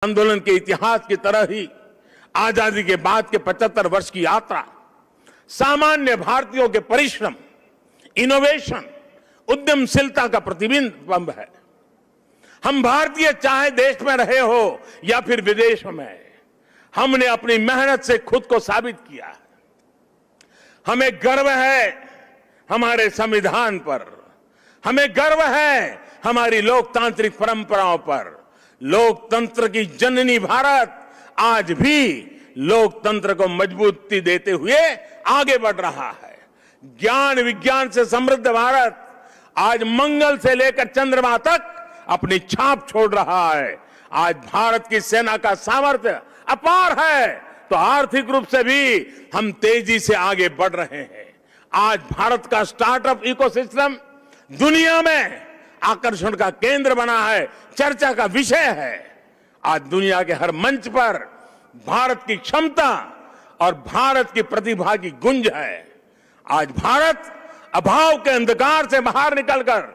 आंदोलन के इतिहास की तरह ही आजादी के बाद के 75 वर्ष की यात्रा सामान्य भारतीयों के परिश्रम, इनोवेशन, उद्यमशीलता का प्रतिबिंब है। हम भारतीय चाहे देश में रहे हो या फिर विदेश में, हमने अपनी मेहनत से खुद को साबित किया है। हमें गर्व है हमारे संविधान पर, हमें गर्व है हमारी लोकतांत्रिक परंपराओं पर। लोकतंत्र की जननी भारत आज भी लोकतंत्र को मजबूती देते हुए आगे बढ़ रहा है। ज्ञान विज्ञान से समृद्ध भारत आज मंगल से लेकर चंद्रमा तक अपनी छाप छोड़ रहा है। आज भारत की सेना का सामर्थ्य अपार है, तो आर्थिक रूप से भी हम तेजी से आगे बढ़ रहे हैं। आज भारत का स्टार्टअप इकोसिस्टम दुनिया में आकर्षण का केंद्र बना है, चर्चा का विषय है। आज दुनिया के हर मंच पर भारत की क्षमता और भारत की प्रतिभा की गूंज है। आज भारत अभाव के अंधकार से बाहर निकलकर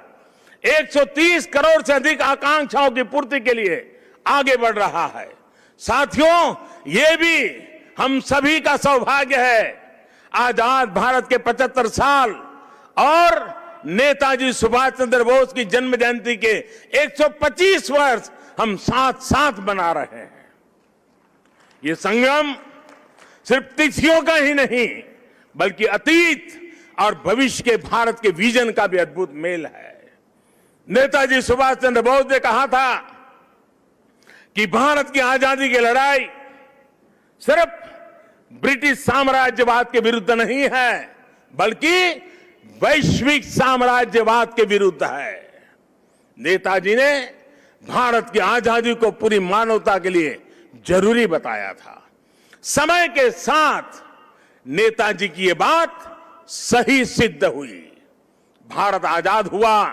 130 करोड़ से अधिक आकांक्षाओं की पूर्ति के लिए आगे बढ़ रहा है। साथियों, ये भी हम सभी का सौभाग्य है। आजाद भारत के 75 साल और नेताजी सुभाष चंद्र बोस की जन्म जयंती के 125 वर्ष हम साथ साथ मना रहे हैं। ये संग्राम सिर्फ तिथियों का ही नहीं, बल्कि अतीत और भविष्य के भारत के विजन का भी अद्भुत मेल है। नेताजी सुभाष चंद्र बोस ने कहा था कि भारत की आजादी की लड़ाई सिर्फ ब्रिटिश साम्राज्यवाद के विरुद्ध नहीं है, बल्कि वैश्विक साम्राज्यवाद के विरुद्ध है। नेताजी ने भारत की आजादी को पूरी मानवता के लिए जरूरी बताया था। समय के साथ नेताजी की यह बात सही सिद्ध हुई। भारत आजाद हुआ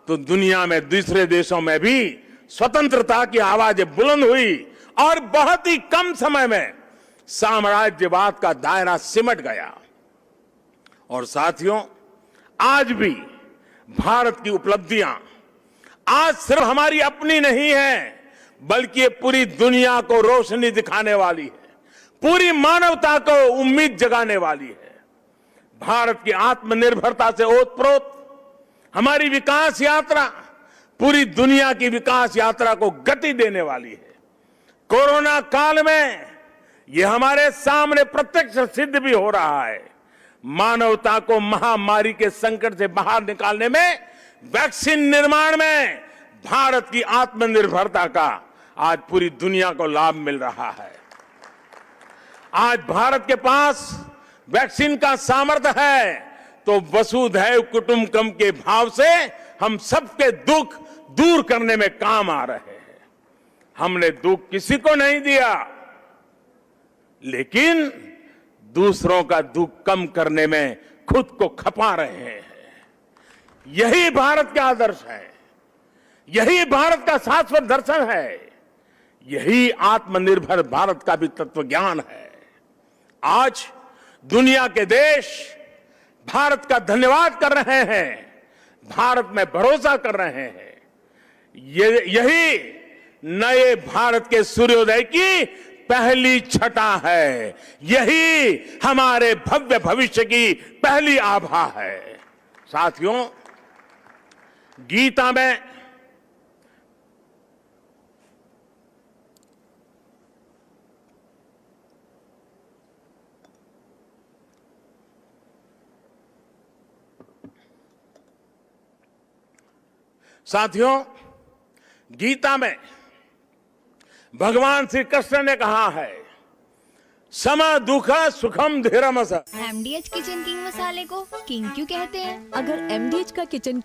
तो दुनिया में दूसरे देशों में भी स्वतंत्रता की आवाजें बुलंद हुई और बहुत ही कम समय में साम्राज्यवाद का दायरा सिमट गया। और साथियों, आज भी भारत की उपलब्धियां आज सिर्फ हमारी अपनी नहीं है, बल्कि ये पूरी दुनिया को रोशनी दिखाने वाली है, पूरी मानवता को उम्मीद जगाने वाली है। भारत की आत्मनिर्भरता से ओतप्रोत हमारी विकास यात्रा पूरी दुनिया की विकास यात्रा को गति देने वाली है। कोरोना काल में यह हमारे सामने प्रत्यक्ष सिद्ध भी हो रहा है। मानवता को महामारी के संकट से बाहर निकालने में, वैक्सीन निर्माण में भारत की आत्मनिर्भरता का आज पूरी दुनिया को लाभ मिल रहा है। आज भारत के पास वैक्सीन का सामर्थ्य है, तो वसुधैव कुटुंबकम के भाव से हम सबके दुख दूर करने में काम आ रहे हैं। हमने दुख किसी को नहीं दिया, लेकिन दूसरों का दुख कम करने में खुद को खपा रहे हैं। यही भारत का आदर्श है, यही भारत का शाश्वत दर्शन है, यही आत्मनिर्भर भारत का भी तत्व ज्ञान है। आज दुनिया के देश भारत का धन्यवाद कर रहे हैं, भारत में भरोसा कर रहे हैं। यही नए भारत के सूर्योदय की पहली छटा है, यही हमारे भव्य भविष्य की पहली आभा है। साथियों, गीता में भगवान श्री कृष्ण ने कहा है, सम दुख सुखम धीरम। MDH किचन किंग मसाले को किंग क्यों कहते हैं? अगर MDH का किचन किंग